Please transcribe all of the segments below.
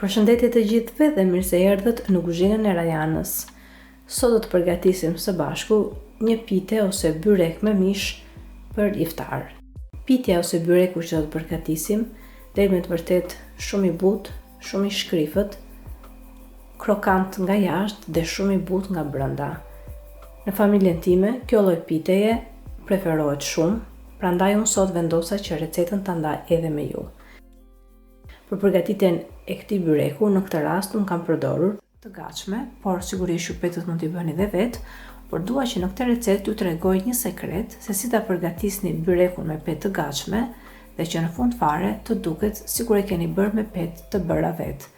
Përshëndetje të gjithëve dhe mirë se erdhët në kuzhinën e Rajanës. Sot do të përgatisim së bashku një pite ose byrek me mish për iftar. Pitja ose byreku që do të përgatisim del me të vërtet shumë i butë, shumë i shkrifët, krokant nga jashtë dhe shumë i butë nga brenda. Në familjen time, kjo lloj piteje preferohet shumë, prandaj unë sot vendosa që recetën ta ndaj edhe me ju. Për përgatitjen e këtij byreku, në këtë rast unë kam përdorur të gatshme, por sigurisht ju petët mund t'i bëni dhe vetë, por dua që në këtë recetë t'ju tregoj një sekret se si ta përgatisni byrekun me petë të gatshme dhe që në fund fare të duket sikur e keni bërë me petë të bëra vetë.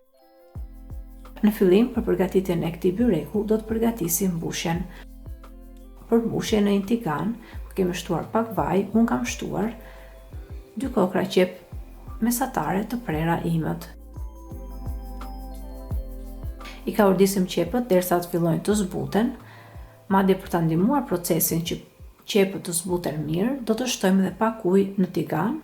Në fillim, për përgatitjen e këtij byreku do të përgatisim mbushjen. Për mbushjen në një tigan, kemi shtuar pak vaj, unë kam shtuar 2 kokra qep mesatare të prera imët. I ka urdisim qepët derisa të fillojnë të zbuten, madje për ta ndihmuar procesin që qepët të zbuten mirë, do të shtojmë edhe pak ujë në tigan.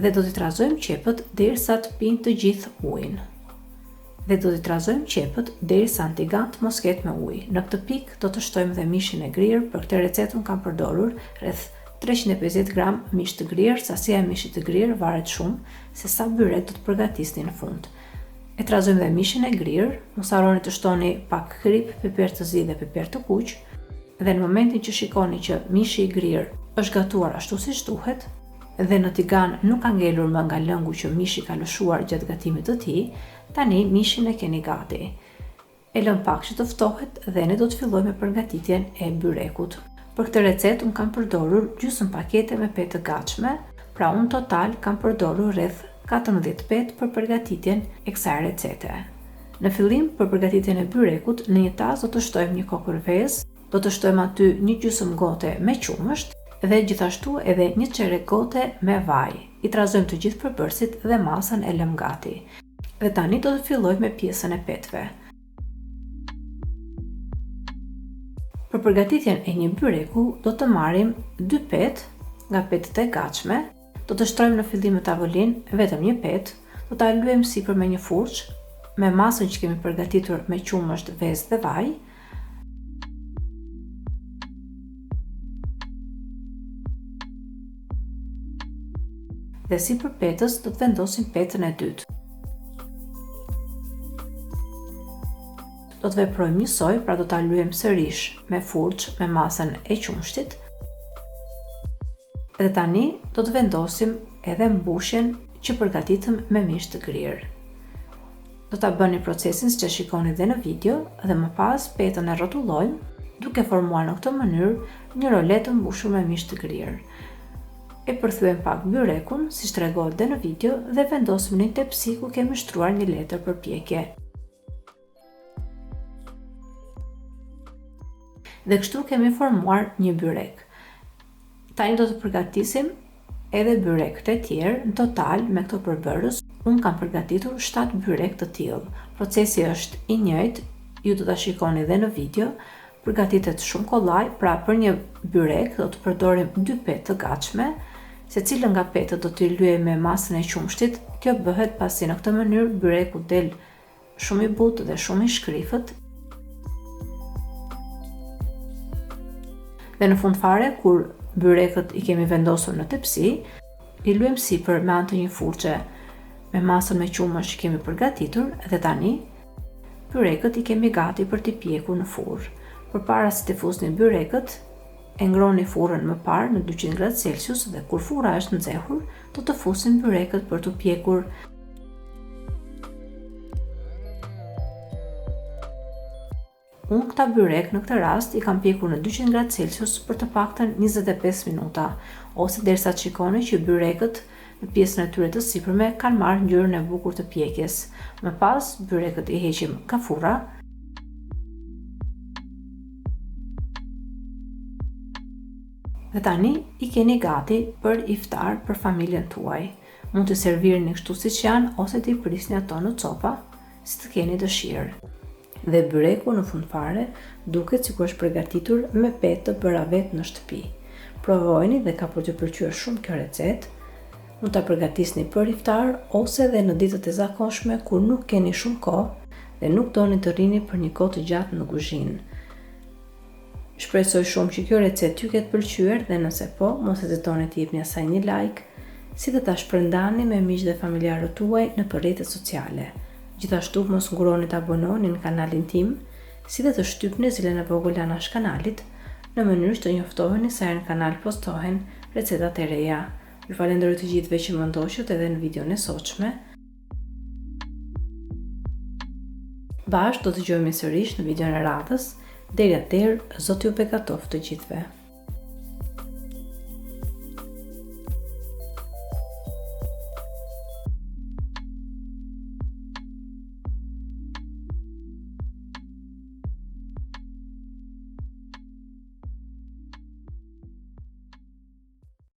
Dhe do t'i trazojmë qepët derisa të pinë të gjithë ujin. Dhe do t'i trazojmë qepët derisa në tigan të mos ketë me ujë. Në këtë pikë do të shtojmë dhe mishin e grirë. Për këtë recetë kam përdorur rreth 350 gram mish të grirë. Sasia e mishit të grirë varet shumë se sa byrek do të përgatisni në fund. E trazojmë dhe mishin e grirë, mos harroni të shtoni pak krip, piper të zi dhe piper të kuq. Dhe në momentin që shikoni që mishi i grirë është gatuar ashtu siç duhet, dhe në tigan nuk ka ngelur më nga lëngu që mishi ka lëshuar gjatë gatimit të tij, tani mishin e keni gati. E lëm pak që të ftohet dhe ne do të fillojmë me përgatitjen e byrekut. Për këtë recetë unë kam përdorur gjysmë pakete me petë të gatshme, pra unë total kam përdorur rreth 14 petë për përgatitjen e kësaj recete. Në fillim, për përgatitjen e byrekut, në një tas do të shtojmë një kokër vezë, do të shtojmë aty një gjysmë gote me qumësht dhe gjithashtu edhe një çerek gote me vaj. I trazojmë të gjithë përbërësit dhe masën e lëm gati. Dhe tani do të fillojmë me pjesën e petëve. Për përgatitjen e një byreku do të marrim 2 petë nga petët e gatshme, do të shtrojmë në fillim në tavolinë vetëm një petë, do ta lyejmë sipër me një furçë me masën që kemi përgatitur me qumësht, vezë dhe vaj. Dhe sipër petës do të vendosim petën e dytë. Do të veprojmë njësoj, pra do ta lyejmë sërish me furçë me masën e qumshtit. Dhe tani do të vendosim edhe mbushjen që përgatitëm me mish të grirë. Do ta bëni procesin siç e shikoni dhe në video dhe më pas petën e rrotullojmë duke formuar në këtë mënyrë një rolet të mbushur me mish të grirë. E përthyem pak byrekun, siç tregohet dhe në video, dhe vendosim në një tepsi ku kemi shtruar një letër përpjekje. Dhe kështu kemi formuar një byrek. Tani do të përgatisim edhe byrekët e tjerë. Në total me këto përbërës unë kam përgatitur 7 byrek të tillë. Procesi është i njëjtë, ju do ta shikoni dhe në video. Përgatitet shumë kollaj, pra për një byrek do të përdorim 2 petë të gatshme. Secilën nga petët do t'i lyejmë me masën e qumshtit. Kjo bëhet pasi në këtë mënyrë byreku del shumë i butë dhe shumë i shkrifët. Dhe në fund fare, kur byrekët i kemi vendosur në tepsi, i lyejmë sipër me anë të një furçe me masën me qumësht që kemi përgatitur dhe tani byrekët i kemi gati për t'i pjekur në furrë. Përpara se të fusni byrekët, e ngroni furrën më parë në 200°C dhe kur furra është nxehur, do të fusim byrekët për t'u pjekur. Unë këta byrek në këtë rast i kam pjekur në 200°C për të paktën 25 minuta, ose derisa të shikoni që byrekët në pjesën e tyre të sipërme kanë marrë ngjyrën e bukur të pjekjes. Më pas, byrekët i heqim nga furra. Dhe tani i keni gati për iftar për familjen tuaj. Mund të servirni kështu siç janë ose t'i prisni ato në copa, si të keni dëshirë. Dhe byreku në fund fare duket sikur është përgatitur me petë të bëra vetë në shtëpi. Provojeni dhe ka për t'ju pëlqyer shumë kjo recetë. Mund ta përgatisni për iftar ose edhe në ditët e zakonshme kur nuk keni shumë kohë dhe nuk doni të rrini për një kohë të gjatë në kuzhinë. Shpresoj shumë që kjo recetë t'ju ketë pëlqyer dhe nëse po, mos hezitoni të jepni asaj një like, si dhe ta shpërndani me miq dhe familjarët tuaj në rrjetet sociale. Gjithashtu mos nguroni të abononi në kanalin tim, si dhe të shtypni zilën e vogël anash kanalit, në mënyrë që të njoftoheni sa herë në kanal postohen recetat e reja. Ju falenderoj të gjithëve që më ndoqët edhe në videon e sotshme. Bashkë do të dëgjojmë sërish në videon e radhës. Deri atëherë, Zoti ju bekatoft të gjithëve.